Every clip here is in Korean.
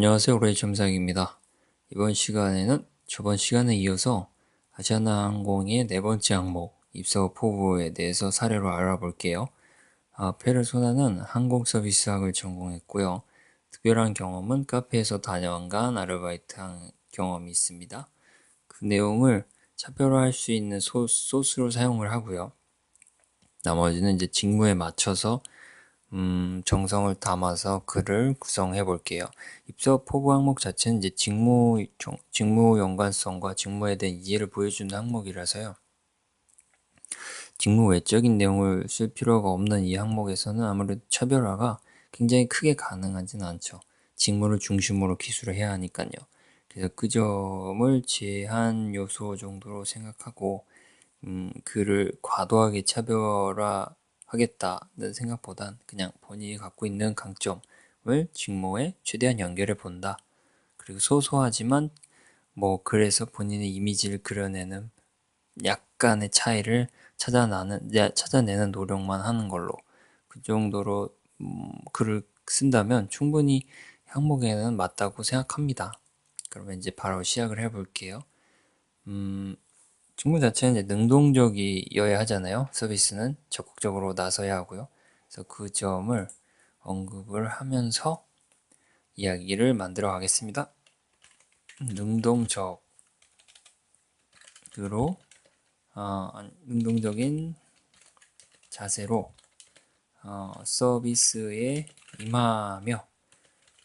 안녕하세요. 오래의 점상입니다. 이번 시간에는 저번 시간에 이어서 아시아나항공의 네 번째 항목 입사 포부에 대해서 사례로 알아볼게요. 페르소나는 항공 서비스학을 전공했고요. 특별한 경험은 카페에서 다녀간 아르바이트 경험이 있습니다. 그 내용을 차별화할 수 있는 소스로 사용을 하고요. 나머지는 이제 직무에 맞춰서 정성을 담아서 글을 구성해 볼게요. 입사 포부 항목 자체는 이제 직무 연관성과 직무에 대한 이해를 보여주는 항목이라서요. 직무 외적인 내용을 쓸 필요가 없는 이 항목에서는 아무래도 차별화가 굉장히 크게 가능하진 않죠. 직무를 중심으로 기술을 해야 하니까요. 그래서 그 점을 제한 요소 정도로 생각하고 그를 과도하게 차별화하겠다는 생각보단 그냥 본인이 갖고 있는 강점을 직무에 최대한 연결해 본다. 그리고 소소하지만 그래서 본인의 이미지를 그려내는 약간의 차이를 찾아내는 노력만 하는 걸로 그 정도로 글을 쓴다면 충분히 항목에는 맞다고 생각합니다. 그러면 이제 바로 시작을 해볼게요. 직무 자체는 이제 능동적이어야 하잖아요. 서비스는 적극적으로 나서야 하고요. 그래서 그 점을 언급을 하면서 이야기를 만들어 가겠습니다. 능동적으로 능동적인 자세로 서비스에 임하며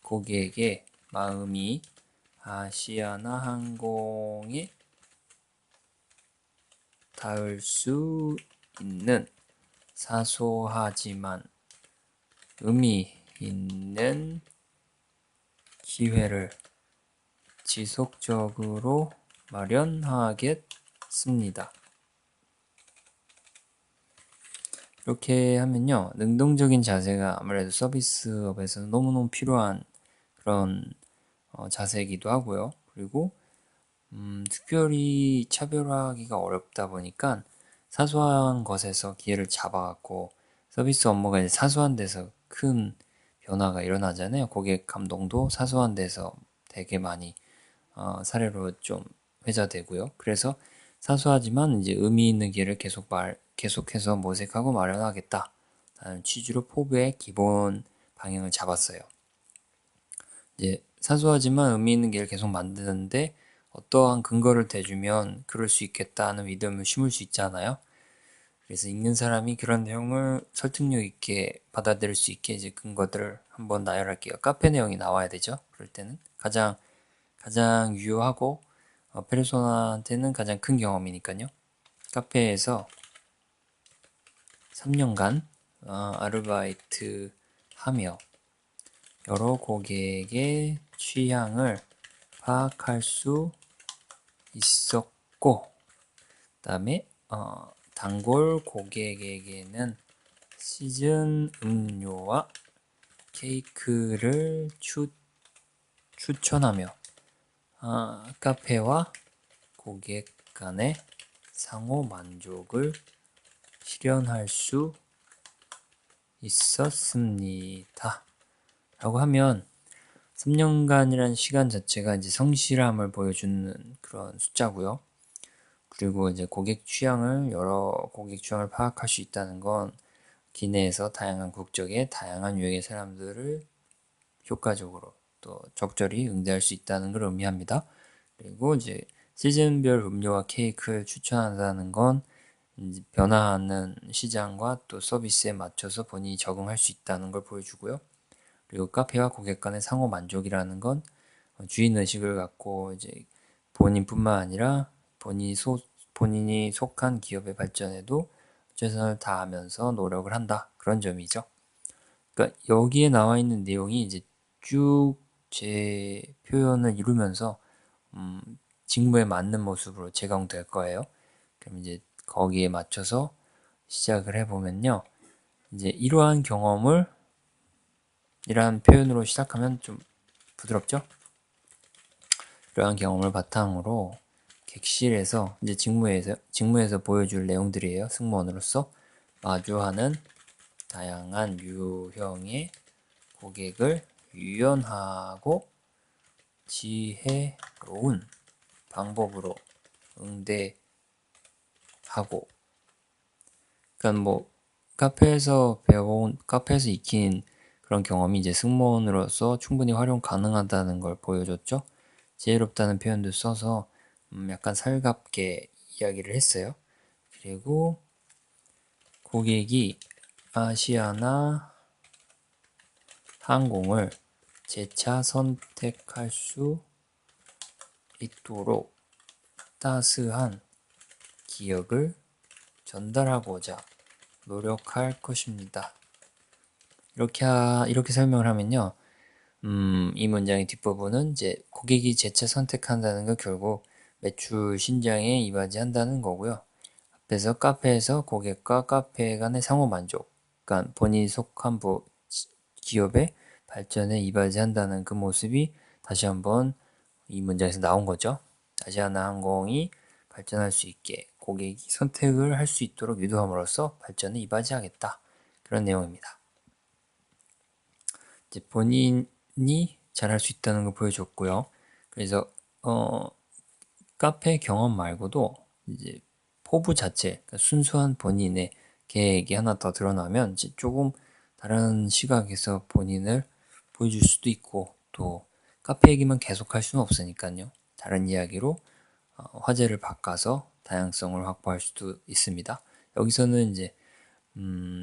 고객의 마음이 아시아나 항공에 닿을 수 있는 사소하지만 의미 있는 기회를 지속적으로 마련하겠습니다. 이렇게 하면요, 능동적인 자세가 아무래도 서비스업에서는 너무너무 필요한 그런 자세이기도 하고요. 그리고 특별히 차별화하기가 어렵다 보니까 사소한 것에서 기회를 잡아갖고 서비스 업무가 이제 사소한 데서 큰 변화가 일어나잖아요. 고객 감동도 사소한 데서 되게 많이 사례로 좀 회자되고요. 그래서 사소하지만 이제 의미 있는 기회를 계속해서 모색하고 마련하겠다 라는 취지로 포부의 기본 방향을 잡았어요. 이제 사소하지만 의미 있는 기회를 계속 만드는데 어떠한 근거를 대주면 그럴 수 있겠다는 믿음을 심을 수 있잖아요. 그래서 읽는 사람이 그런 내용을 설득력 있게 받아들일 수 있게 이제 근거들을 한번 나열할게요. 카페 내용이 나와야 되죠. 그럴 때는 가장 유효하고 페르소나한테는 가장 큰 경험이니까요. 카페에서 3년간 아르바이트 하며 여러 고객의 취향을 파악할 수 있었고, 그 다음에 단골 고객에게는 시즌 음료와 케이크를 추천하며 카페와 고객 간의 상호 만족을 실현할 수 있었습니다. 라고 하면 3년간이라는 시간 자체가 이제 성실함을 보여주는 그런 숫자고요. 그리고 이제 여러 고객 취향을 파악할 수 있다는 건 기내에서 다양한 국적의 다양한 유형의 사람들을 효과적으로 또 적절히 응대할 수 있다는 걸 의미합니다. 그리고 이제 시즌별 음료와 케이크를 추천한다는 건 이제 변화하는 시장과 또 서비스에 맞춰서 본인이 적응할 수 있다는 걸 보여주고요. 그리고 카페와 고객 간의 상호 만족이라는 건 주인 의식을 갖고 이제 본인뿐만 아니라 본인이 속한 기업의 발전에도 최선을 다하면서 노력을 한다. 그런 점이죠. 그러니까 여기에 나와 있는 내용이 이제 쭉 제 표현을 이루면서 직무에 맞는 모습으로 제공될 거예요. 그럼 이제 거기에 맞춰서 시작을 해보면요. 이제 이러한 경험을 이러한 표현으로 시작하면 좀 부드럽죠? 이러한 경험을 바탕으로 객실에서 이제 직무에서 보여줄 내용들이에요. 승무원으로서 마주하는 다양한 유형의 고객을 유연하고 지혜로운 방법으로 응대하고, 그러니까 뭐 카페에서 익힌 그런 경험이 이제 승무원으로서 충분히 활용 가능하다는 걸 보여줬죠. 지혜롭다는 표현도 써서 약간 살갑게 이야기를 했어요. 그리고 고객이 아시아나 항공을 재차 선택할 수 있도록 따스한 기억을 전달하고자 노력할 것입니다. 이렇게 설명을 하면요. 이 문장의 뒷부분은 이제 고객이 재차 선택한다는 건 결국 매출 신장에 이바지한다는 거고요. 앞에서 카페에서 고객과 카페 간의 상호 만족, 그러니까 본인이 속한 기업의 발전에 이바지한다는 그 모습이 다시 한번 이 문장에서 나온 거죠. 아시아나항공이 발전할 수 있게 고객이 선택을 할 수 있도록 유도함으로써 발전에 이바지하겠다. 그런 내용입니다. 이제 본인이 잘할 수 있다는 걸 보여줬고요. 그래서 카페 경험 말고도 이제 포부 자체, 그러니까 순수한 본인의 계획이 하나 더 드러나면 이제 조금 다른 시각에서 본인을 보여줄 수도 있고, 또 카페 얘기만 계속 할 수는 없으니까요. 다른 이야기로 화제를 바꿔서 다양성을 확보할 수도 있습니다. 여기서는 이제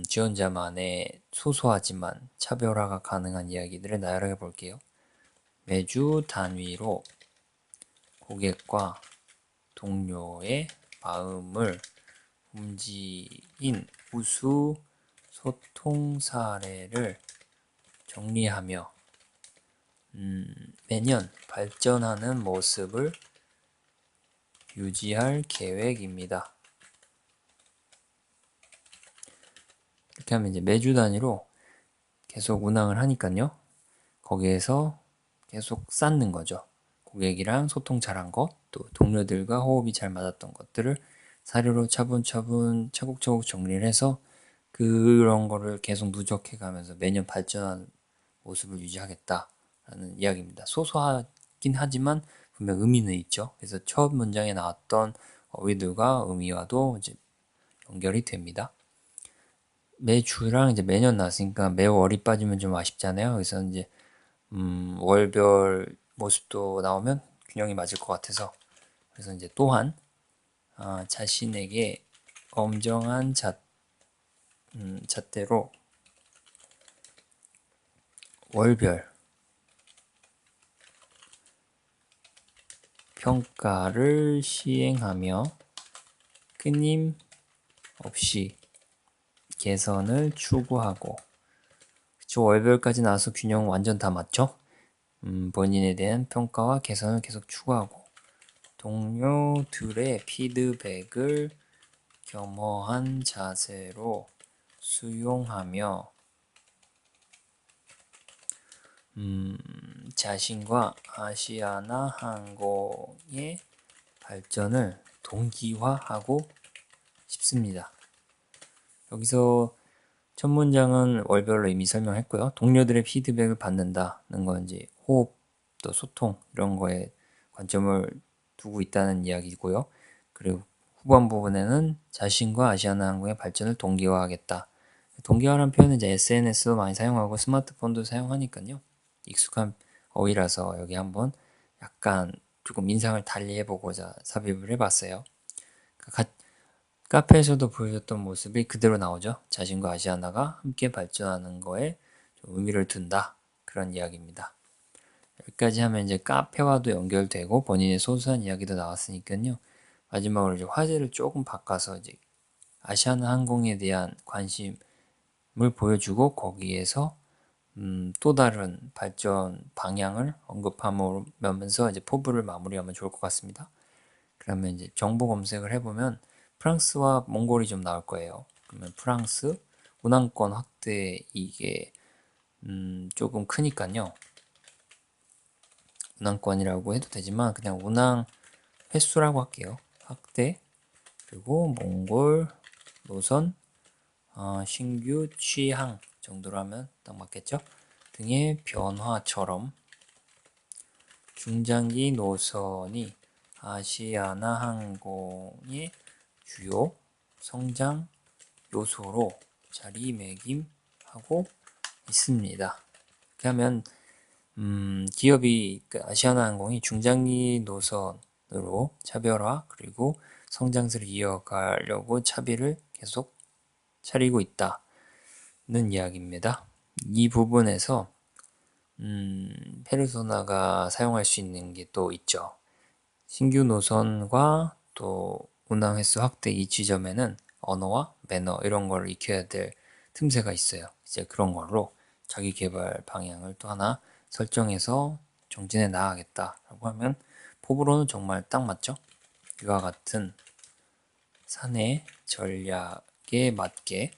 지원자만의 소소하지만 차별화가 가능한 이야기들을 나열해 볼게요. 매주 단위로 고객과 동료의 마음을 움직인 우수 소통 사례를 정리하며 매년 발전하는 모습을 유지할 계획입니다. 이렇게 하면 이제 매주 단위로 계속 운항을 하니까요. 거기에서 계속 쌓는 거죠. 고객이랑 소통 잘한 것, 또 동료들과 호흡이 잘 맞았던 것들을 사료로 차분차분 차곡차곡 정리를 해서 그런 거를 계속 누적해 가면서 매년 발전한 모습을 유지하겠다라는 이야기입니다. 소소하긴 하지만 분명 의미는 있죠. 그래서 첫 문장에 나왔던 어휘들과 의미와도 이제 연결이 됩니다. 매주랑 이제 매년 나왔으니까 매월 월이 빠지면 좀 아쉽잖아요. 그래서 이제 월별 모습도 나오면 균형이 맞을 것 같아서, 그래서 이제 또한 자신에게 엄정한 잣대로 월별 평가를 시행하며 끊임없이 개선을 추구하고, 그쵸, 월별까지 나와서 균형 완전 다 맞죠? 본인에 대한 평가와 개선을 계속 추구하고, 동료들의 피드백을 겸허한 자세로 수용하며 자신과 아시아나 항공의 발전을 동기화하고 싶습니다. 여기서 첫 문장은 월별로 이미 설명했고요. 동료들의 피드백을 받는다는 건 이제 호흡, 또 소통 이런 거에 관점을 두고 있다는 이야기고요. 그리고 후반 부분에는 자신과 아시아나 항공의 발전을 동기화하겠다. 동기화라는 표현은 이제 SNS도 많이 사용하고 스마트폰도 사용하니까요. 익숙한 어휘라서 여기 한번 약간 조금 인상을 달리 해보고자 삽입을 해봤어요. 카페에서도 보여줬던 모습이 그대로 나오죠. 자신과 아시아나가 함께 발전하는 거에 좀 의미를 둔다. 그런 이야기입니다. 여기까지 하면 이제 카페와도 연결되고 본인의 소소한 이야기도 나왔으니까요. 마지막으로 이제 화제를 조금 바꿔서 이제 아시아나 항공에 대한 관심을 보여주고, 거기에서 또 다른 발전 방향을 언급하면서 이제 포부를 마무리하면 좋을 것 같습니다. 그러면 이제 정보 검색을 해보면 프랑스와 몽골이 좀 나올 거예요. 그러면 프랑스 운항권 확대, 이게 조금 크니까요. 운항권이라고 해도 되지만 그냥 운항 횟수라고 할게요. 확대, 그리고 몽골 노선 신규 취항 정도로 하면 딱 맞겠죠? 등의 변화처럼 중장기 노선이 아시아나항공의 주요 성장 요소로 자리매김하고 있습니다. 그렇게 하면 기업이 아시아나항공이 중장기 노선으로 차별화 그리고 성장세를 이어가려고 차비를 계속 차리고 있다는 이야기입니다. 이 부분에서 페르소나가 사용할 수 있는 게 또 있죠. 신규 노선과 또 운항 횟수 확대 이 지점에는 언어와 매너 이런 걸 익혀야 될 틈새가 있어요. 이제 그런 걸로 자기 개발 방향을 또 하나 설정해서 정진해 나가겠다라고 하면 포부로는 정말 딱 맞죠? 이와 같은 사내 전략에 맞게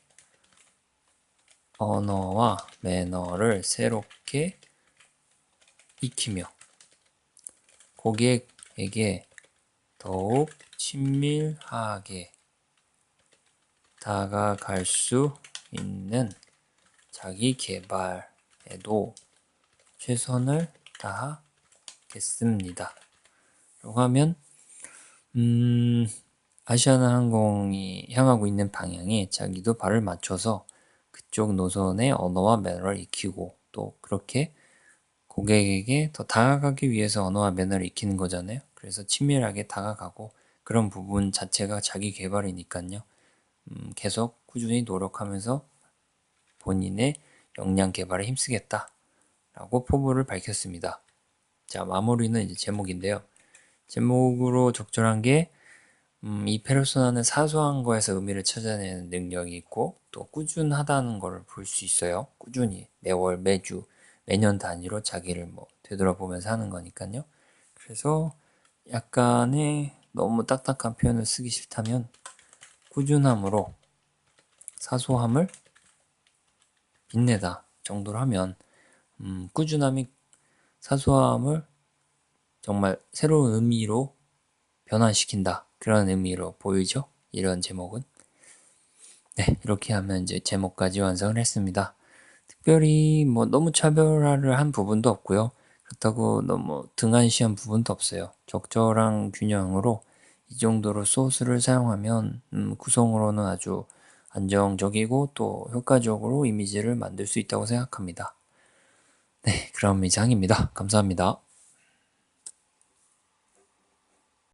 언어와 매너를 새롭게 익히며 고객에게 더욱 친밀하게 다가갈 수 있는 자기 개발에도 최선을 다하겠습니다. 라고 하면 아시아나항공이 향하고 있는 방향에 자기도 발을 맞춰서 그쪽 노선의 언어와 매너를 익히고 또 그렇게 고객에게 더 다가가기 위해서 언어와 매너를 익히는 거잖아요. 그래서 친밀하게 다가가고 그런 부분 자체가 자기 개발이니까요. 계속 꾸준히 노력하면서 본인의 역량 개발에 힘쓰겠다라고 포부를 밝혔습니다. 자, 마무리는 이제 제목인데요. 제목으로 적절한 게 이 페르소나는 사소한 거에서 의미를 찾아내는 능력이 있고 또 꾸준하다는 걸 볼 수 있어요. 꾸준히 매월, 매주, 매년 단위로 자기를 되돌아보면서 하는 거니까요. 그래서 약간의 너무 딱딱한 표현을 쓰기 싫다면 꾸준함으로 사소함을 빛내다 정도로 하면 꾸준함이 사소함을 정말 새로운 의미로 변환시킨다. 그런 의미로 보이죠? 이런 제목은. 네, 이렇게 하면 이제 제목까지 완성을 했습니다. 특별히 너무 차별화를 한 부분도 없고요. 그렇다고 너무 등한시한 부분도 없어요. 적절한 균형으로 이 정도로 소스를 사용하면 구성으로는 아주 안정적이고 또 효과적으로 이미지를 만들 수 있다고 생각합니다. 네, 그럼 이상입니다. 감사합니다.